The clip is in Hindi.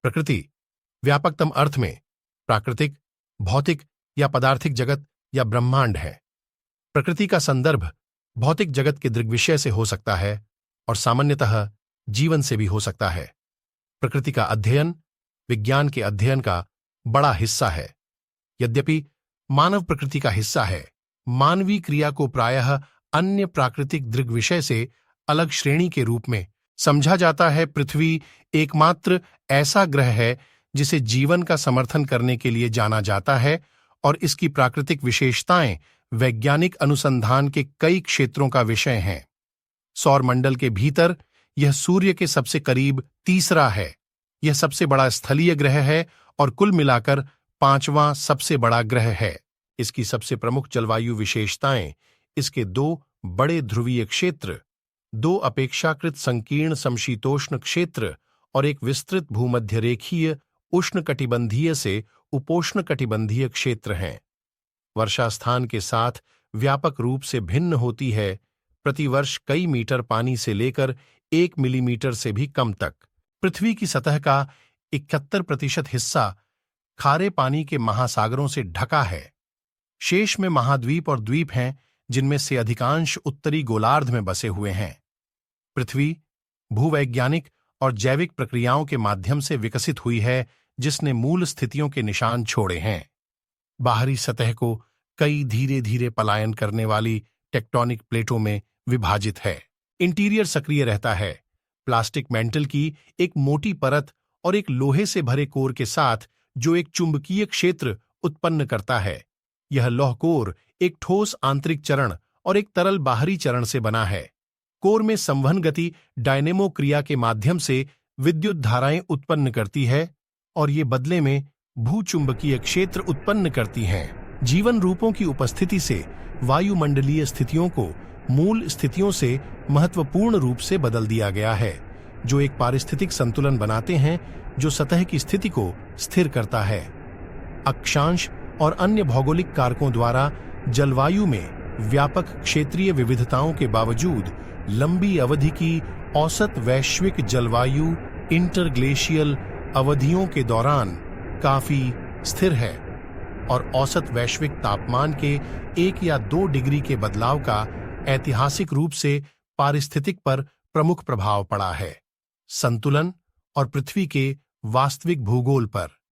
प्रकृति व्यापकतम अर्थ में प्राकृतिक, भौतिक या पदार्थिक जगत या ब्रह्मांड है। प्रकृति का संदर्भ भौतिक जगत के दृग्विषय से हो सकता है और सामान्यतः जीवन से भी हो सकता है। प्रकृति का अध्ययन विज्ञान के अध्ययन का बड़ा हिस्सा है। यद्यपि मानव प्रकृति का हिस्सा है, मानवीय क्रिया को प्रायः अन्य प्राकृतिक दृग्विषय से अलग श्रेणी के रूप में समझा जाता है। पृथ्वी एकमात्र ऐसा ग्रह है जिसे जीवन का समर्थन करने के लिए जाना जाता है और इसकी प्राकृतिक विशेषताएं वैज्ञानिक अनुसंधान के कई क्षेत्रों का विषय हैं। सौरमंडल के भीतर यह सूर्य के सबसे करीब तीसरा है। यह सबसे बड़ा स्थलीय ग्रह है और कुल मिलाकर 5वां सबसे बड़ा ग्रह है। इसकी सबसे प्रमुख जलवायु विशेषताएं इसके 2 बड़े ध्रुवीय क्षेत्र, 2 अपेक्षाकृत संकीर्ण समशीतोष्ण क्षेत्र और एक विस्तृत भूमध्यरेखीय उष्णकटिबंधीय से उपोष्णकटिबंधीय क्षेत्र हैं। वर्षा स्थान के साथ व्यापक रूप से भिन्न होती है। प्रतिवर्ष कई मीटर पानी से लेकर 1 मिलीमीटर से भी कम तक। पृथ्वी की सतह का 71% हिस्सा खारे पानी के महासागरों से ढका है। शेष में महाद्वीप और द्वीप हैं, जिनमें से अधिकांश उत्तरी गोलार्ध में बसे हुए हैं। पृथ्वी भूवैज्ञानिक और जैविक प्रक्रियाओं के माध्यम से विकसित हुई है, जिसने मूल स्थितियों के निशान छोड़े हैं। बाहरी सतह को कई धीरे धीरे पलायन करने वाली टेक्टोनिक प्लेटों में विभाजित है। इंटीरियर सक्रिय रहता है। प्लास्टिक मेंटल की एक मोटी परत और एक लोहे से भरे कोर के साथ, जो एक चुंबकीय क्षेत्र उत्पन्न करता है। यह लौह कोर एक ठोस आंतरिक चरण और एक तरल बाहरी चरण से बना है। कोर में संवहन गति डायनेमो क्रिया के माध्यम से विद्युत धाराएं उत्पन्न करती है और ये बदले में भूचुंबकीय क्षेत्र उत्पन्न करती हैं। जीवन रूपों की उपस्थिति से वायुमंडलीय स्थितियों को मूल स्थितियों से महत्वपूर्ण रूप से बदल दिया गया है, जो एक पारिस्थितिक संतुलन बनाते हैं जो सतह की स्थिति को स्थिर करता है। अक्षांश और अन्य भौगोलिक कारकों द्वारा जलवायु में व्यापक क्षेत्रीय विविधताओं के बावजूद लंबी अवधि की औसत वैश्विक जलवायु इंटरग्लेशियल अवधियों के दौरान काफी स्थिर है और औसत वैश्विक तापमान के 1 या 2 डिग्री के बदलाव का ऐतिहासिक रूप से पारिस्थितिक पर प्रमुख प्रभाव पड़ा है। संतुलन और पृथ्वी के वास्तविक भूगोल पर